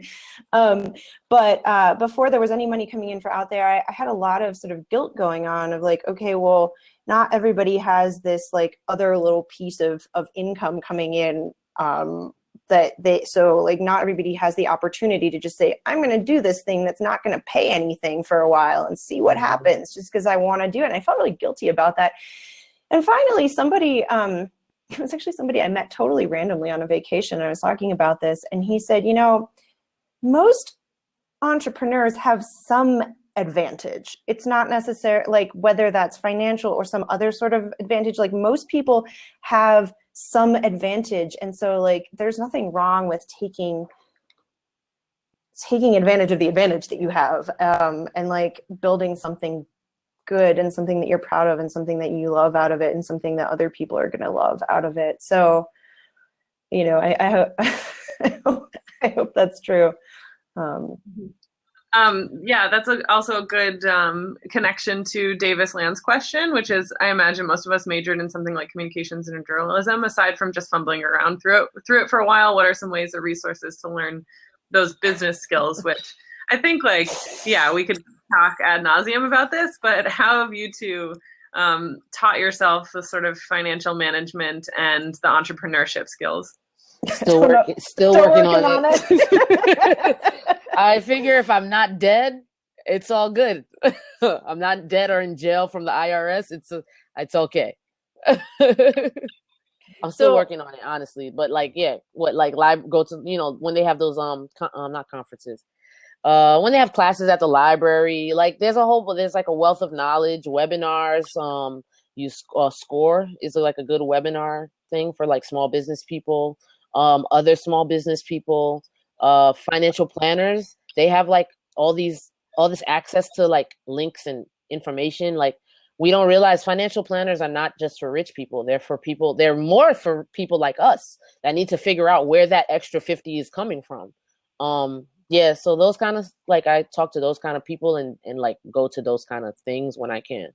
But before there was any money coming in for out there, I had a lot of sort of guilt going on of like, okay, well, not everybody has this like other little piece of income coming in, so like not everybody has the opportunity to just say, I'm going to do this thing that's not going to pay anything for a while and see what happens just because I want to do it. And I felt really guilty about that. And finally, it was actually somebody I met totally randomly on a vacation. I was talking about this, and he said, most entrepreneurs have some advantage. It's not necessary, like whether that's financial or some other sort of advantage. Like most people have some advantage. And so like, there's nothing wrong with taking advantage of the advantage that you have, and like building something good and something that you're proud of and something that you love out of it and something that other people are going to love out of it. So, I hope that's true. Yeah, that's also a good connection to Davis Land's question, which is, I imagine most of us majored in something like communications and journalism. Aside from just fumbling around through it for a while, what are some ways or resources to learn those business skills? Which I think, like, yeah, we could talk ad nauseum about this, but how have you two taught yourself the sort of financial management and the entrepreneurship skills? Still working on it. I figure if I'm not dead, it's all good. I'm not dead or in jail from the IRS. It's okay. I'm still working on it, honestly. But like, yeah, go to, when they have those not conferences, when they have classes at the library, like there's like a wealth of knowledge, webinars. Score is like a good webinar thing for like small business people, other small business people, financial planners. They have like all this access to like links and information. Like, we don't realize financial planners are not just for rich people. They're more for people like us that need to figure out where that extra 50 is coming from. Yeah, so those kind of, like, I talk to those kind of people and like go to those kind of things when I can.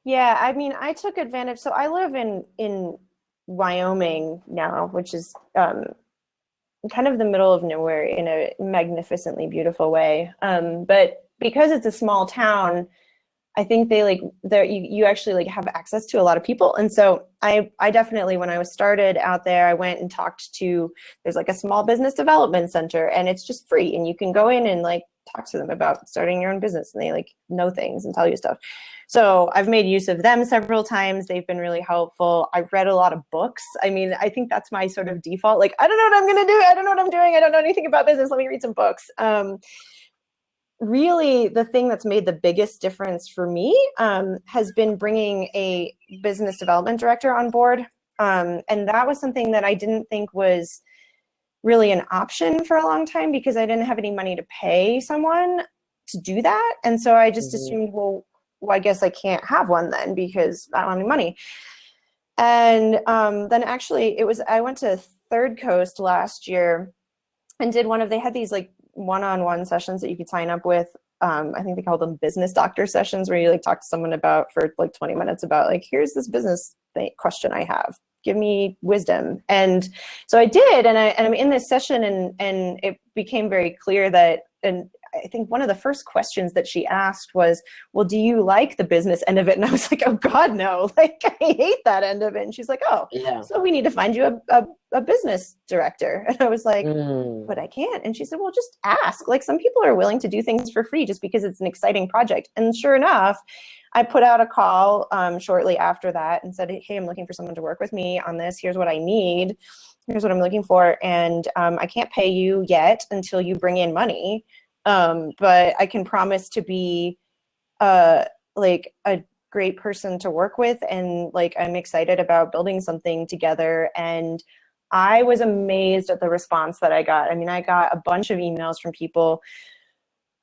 Yeah, I mean, I took advantage. So I live in Wyoming now, which is kind of the middle of nowhere in a magnificently beautiful way. But because it's a small town, I think they like there you actually like have access to a lot of people. And so I definitely, when I was started out there, I went and talked to, there's like a small business development center, and it's just free, and you can go in and like talk to them about starting your own business, and they like know things and tell you stuff. So I've made use of them several times. They've been really helpful. I've read a lot of books. I mean, I think that's my sort of default. Like, I don't know what I'm going to do. I don't know what I'm doing. I don't know anything about business. Let me read some books. Really, the thing that's made the biggest difference for me has been bringing a business development director on board. And that was something that I didn't think was really an option for a long time, because I didn't have any money to pay someone to do that. And so I just assumed, well, I guess I can't have one then because I don't have any money. And then actually I went to Third Coast last year and did they had these like one-on-one sessions that you could sign up with. I think they call them business doctor sessions, where you like talk to someone about for like 20 minutes about like, here's this business question I have, give me wisdom. And so I did, and I'm in this session, and it became very clear that, and I think one of the first questions that she asked was, well, do you like the business end of it? And I was like, oh God, no, like I hate that end of it. And she's like, oh, yeah, so we need to find you a business director. And I was like, but I can't. And she said, well, just ask. Like, some people are willing to do things for free just because it's an exciting project. And sure enough, I put out a call shortly after that and said, hey, I'm looking for someone to work with me on this. Here's what I need. Here's what I'm looking for. And I can't pay you yet until you bring in money. But I can promise to be like a great person to work with. And like, I'm excited about building something together. And I was amazed at the response that I got. I mean, I got a bunch of emails from people.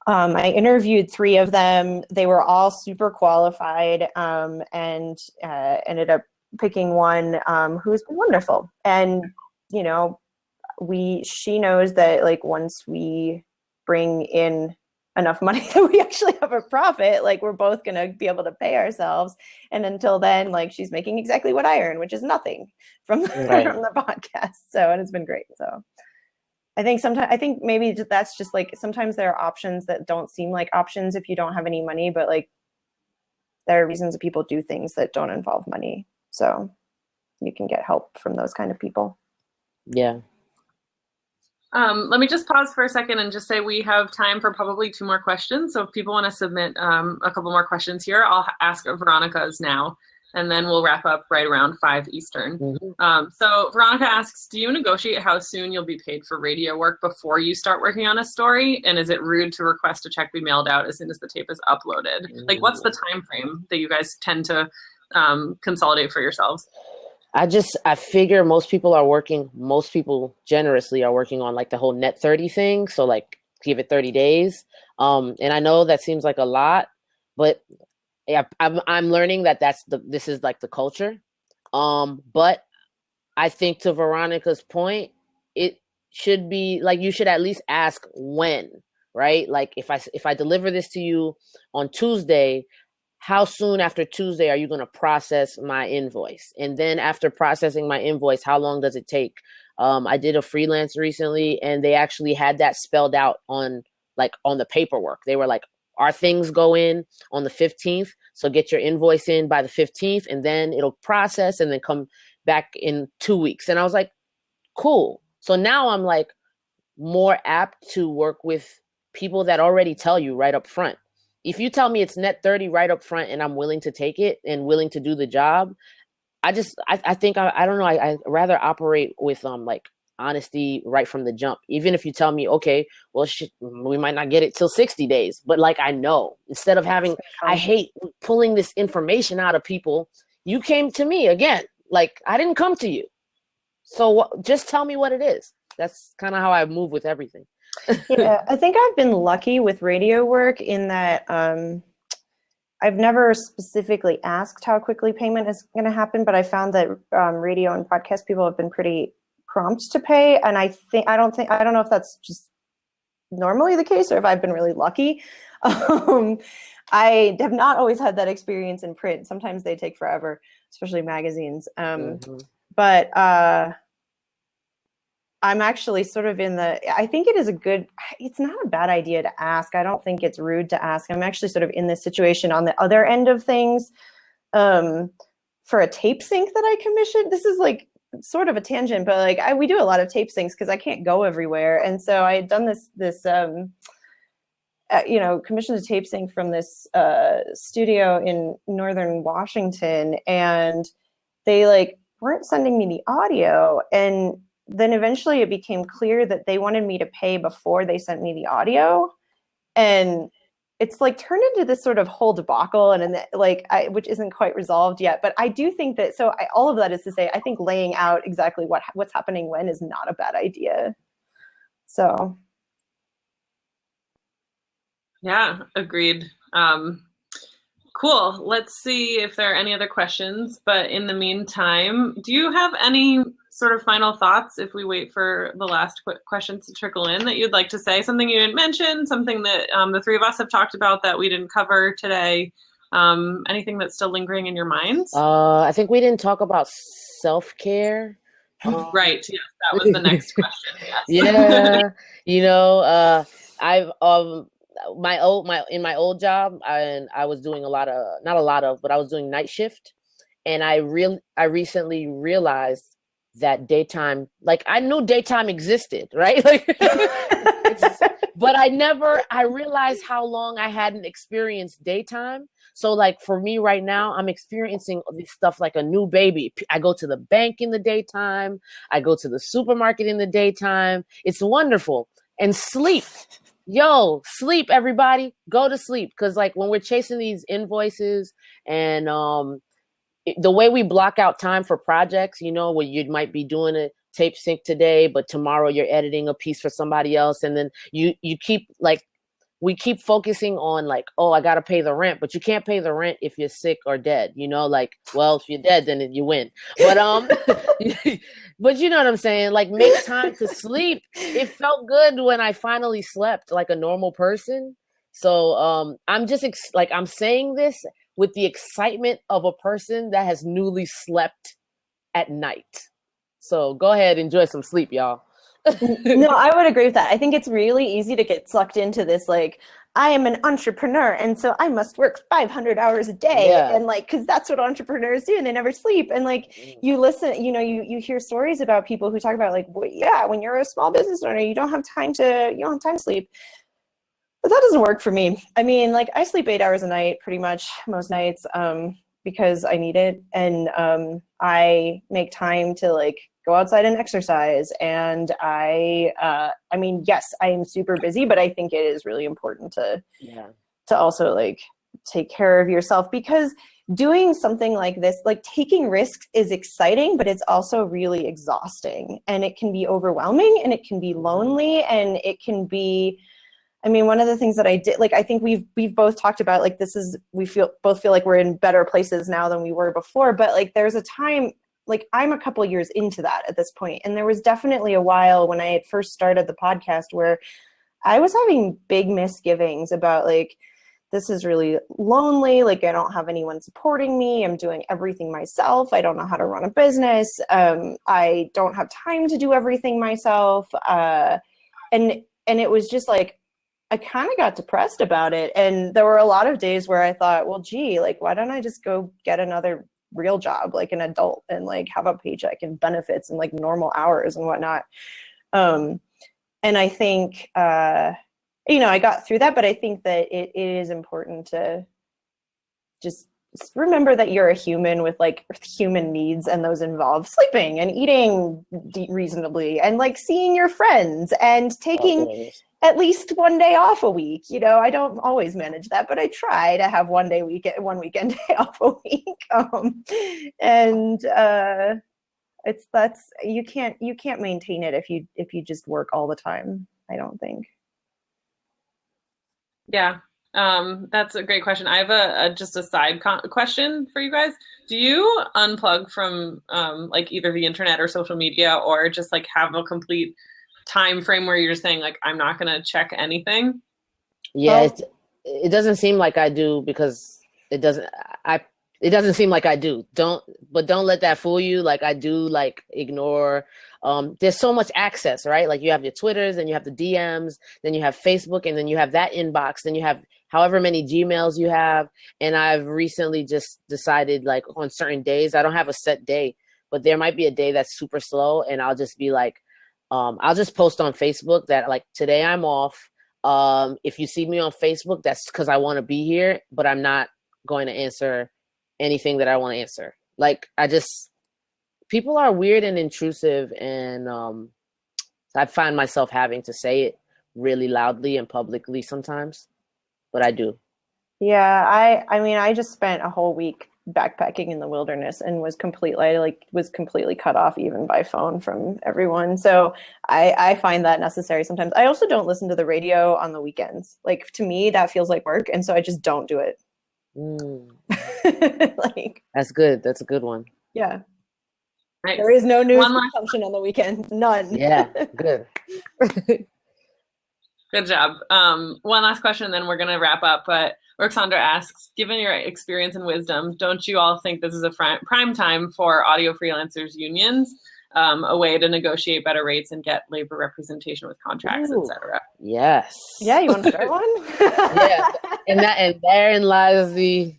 I interviewed 3 of them. They were all super qualified, and ended up picking one who's been wonderful. And, you know, she knows that like once we bring in enough money that we actually have a profit, like we're both going to be able to pay ourselves. And until then, like she's making exactly what I earn, which is nothing from from the podcast. So, and it's been great. So I think maybe that's just like, sometimes there are options that don't seem like options if you don't have any money, but like there are reasons that people do things that don't involve money. So you can get help from those kind of people. Yeah. Let me just pause for a second and just say we have time for probably 2 more questions. So if people want to submit a couple more questions here, I'll ask Veronica's now, and then we'll wrap up right around 5 Eastern. So Veronica asks, do you negotiate how soon you'll be paid for radio work before you start working on a story? And is it rude to request a check be mailed out as soon as the tape is uploaded? Like, what's the time frame that you guys tend to consolidate for yourselves? I figure most people generously are working on like the whole net 30 thing. So like give it 30 days. And I know that seems like a lot, but yeah, I'm learning that this is like the culture. But I think to Veronica's point, it should be like, you should at least ask when, right? Like if I deliver this to you on Tuesday, how soon after Tuesday are you going to process my invoice? And then after processing my invoice, how long does it take? I did a freelance recently, and they actually had that spelled out on the paperwork. They were like, our things go in on the 15th. So get your invoice in by the 15th, and then it'll process and then come back in 2 weeks. And I was like, cool. So now I'm like more apt to work with people that already tell you right up front. If you tell me it's net 30 right up front and I'm willing to take it and willing to do the job, I think I don't know. I rather operate with like honesty right from the jump. Even if you tell me, okay, well, we might not get it till 60 days, but like, I know, instead of I hate pulling this information out of people. You came to me again. Like, I didn't come to you. So just tell me what it is. That's kind of how I move with everything. Yeah, I think I've been lucky with radio work in that I've never specifically asked how quickly payment is going to happen, but I found that radio and podcast people have been pretty prompt to pay. And I don't know if that's just normally the case or if I've been really lucky. I have not always had that experience in print. Sometimes they take forever, especially magazines. But I'm actually sort of I think it's not a bad idea to ask. I don't think it's rude to ask. I'm actually sort of in this situation on the other end of things for a tape sync that I commissioned. This is like sort of a tangent, but like we do a lot of tape syncs because I can't go everywhere. And so I had done this commissioned a tape sync from this studio in Northern Washington, and they like weren't sending me the audio. And then eventually it became clear that they wanted me to pay before they sent me the audio. And it's like turned into this sort of whole debacle, and which isn't quite resolved yet. But I do think that, all of that is to say, I think laying out exactly what's happening when is not a bad idea. So. Yeah, agreed. Cool. Let's see if there are any other questions. But in the meantime, do you have any sort of final thoughts if we wait for the last questions to trickle in that you'd like to say? Something you didn't mention, something that the three of us have talked about that we didn't cover today? Anything that's still lingering in your minds? I think we didn't talk about self-care. Right. Yes, that was the next question. Yes. Yeah. I've in my old job, I was doing I was doing night shift, and I recently realized that daytime, like I knew daytime existed, right? Like, but I realized how long I hadn't experienced daytime. So like for me right now, I'm experiencing this stuff like a new baby. I go to the bank in the daytime. I go to the supermarket in the daytime. It's wonderful. And sleep. Sleep, everybody. Go to sleep. Because like when we're chasing these invoices and the way we block out time for projects, where you might be doing a tape sync today, but tomorrow you're editing a piece for somebody else. And then you keep like, we keep focusing on like, oh, I got to pay the rent, but you can't pay the rent if you're sick or dead, like, well, if you're dead, then you win. But, but you know what I'm saying? Like make time to sleep. It felt good when I finally slept like a normal person. So I'm just I'm saying this with the excitement of a person that has newly slept at night. So go ahead, enjoy some sleep, y'all. No, I would agree with that. I think it's really easy to get sucked into this, like, I am an entrepreneur, and so I must work 500 hours a day. Yeah. And like, because that's what entrepreneurs do, and they never sleep. And like, you listen, you hear stories about people who talk about like, well, yeah, when you're a small business owner, you don't have time to sleep. But that doesn't work for me. I mean, like I sleep 8 hours a night, pretty much most nights, because I need it. And I make time to like go outside and exercise. And I mean, yes, I am super busy, but I think it is really important to also like take care of yourself, because doing something like this, like taking risks, is exciting, but it's also really exhausting, and it can be overwhelming, and it can be lonely, and it can be, I mean, one of the things that I did, like, I think we've both talked about, like, we both feel like we're in better places now than we were before. But like, there's a time, like I'm a couple of years into that at this point. And there was definitely a while when I had first started the podcast where I was having big misgivings about like, this is really lonely. Like, I don't have anyone supporting me. I'm doing everything myself. I don't know how to run a business. I don't have time to do everything myself. And it was just like, I kind of got depressed about it. And there were a lot of days where I thought, well, gee, like, why don't I just go get another real job, like an adult, and like have a paycheck and benefits and like normal hours and whatnot. And I think, I got through that, but I think that it is important to just remember that you're a human with like human needs, and those involve sleeping and eating reasonably and like seeing your friends and taking at least one day off a week. I don't always manage that, but I try to have one weekend day off a week. You can't maintain it if you just work all the time, I don't think. Yeah. That's a great question. I have just a side question for you guys. Do you unplug from like either the internet or social media, or just like have a complete time frame where you're just saying like, I'm not going to check anything? Yeah, it doesn't seem like I do because it doesn't. It doesn't seem like I do. Don't let that fool you. Like I do. Like ignore. There's so much access, right? Like you have your Twitters, and you have the DMs, then you have Facebook, and then you have that inbox, then you have however many Gmails you have. And I've recently just decided, like on certain days, I don't have a set day, but there might be a day that's super slow, and I'll just be like, I'll just post on Facebook that like today I'm off. If you see me on Facebook, that's because I want to be here, but I'm not going to answer anything that I want to answer. Like people are weird and intrusive, and I find myself having to say it really loudly and publicly sometimes, but I do. Yeah, I mean, I just spent a whole week backpacking in the wilderness and was completely cut off even by phone from everyone. So I find that necessary sometimes. I also don't listen to the radio on the weekends. Like to me, that feels like work, and so I just don't do it. Like that's good. That's a good one. Yeah. Nice. There is no news consumption on the weekend. None. Yeah, good. Good job. One last question, then we're going to wrap up. But Roxandra asks, given your experience and wisdom, don't you all think this is a prime time for audio freelancers unions, a way to negotiate better rates and get labor representation with contracts, etc.? Yes. Yeah, you want to start one? Yeah, and therein lies the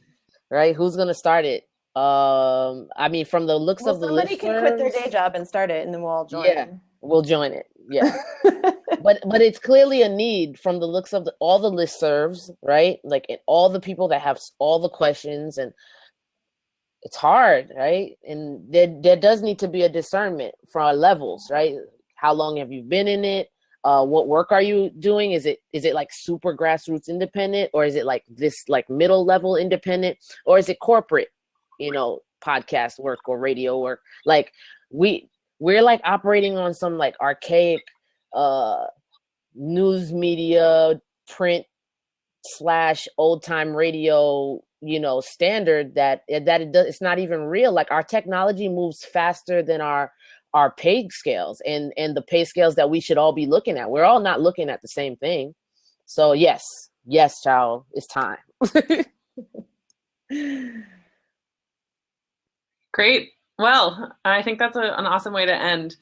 right. Who's going to start it? I mean, from the looks of the somebody listservs, can quit their day job and start it, and then we'll all join. Yeah, we'll join it. Yeah, but it's clearly a need from the looks of all the listservs, right? Like all the people that have all the questions, and it's hard, right? And there does need to be a discernment for our levels, right? How long have you been in it? What work are you doing? Is it like super grassroots independent, or is it like this like middle level independent, or is it corporate? Podcast work or radio work. Like we're like operating on some like archaic news media print / old time radio standard that it's not even real. Like our technology moves faster than our pay scales and the pay scales that we should all be looking at. We're all not looking at the same thing. So yes child, it's time. Great. Well, I think that's an awesome way to end.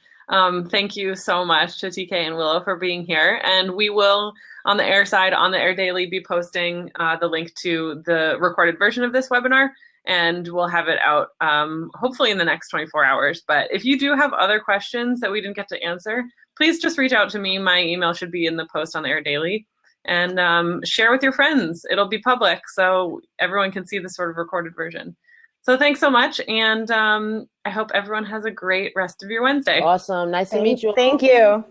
Thank you so much to TK and Willow for being here. And we will, on the Air side, on the Air Daily, be posting the link to the recorded version of this webinar, and we'll have it out hopefully in the next 24 hours. But if you do have other questions that we didn't get to answer, please just reach out to me. My email should be in the post on the Air Daily. And share with your friends. It'll be public, so everyone can see the sort of recorded version. So thanks so much, and I hope everyone has a great rest of your Wednesday. Awesome. Nice to meet you. Thank you.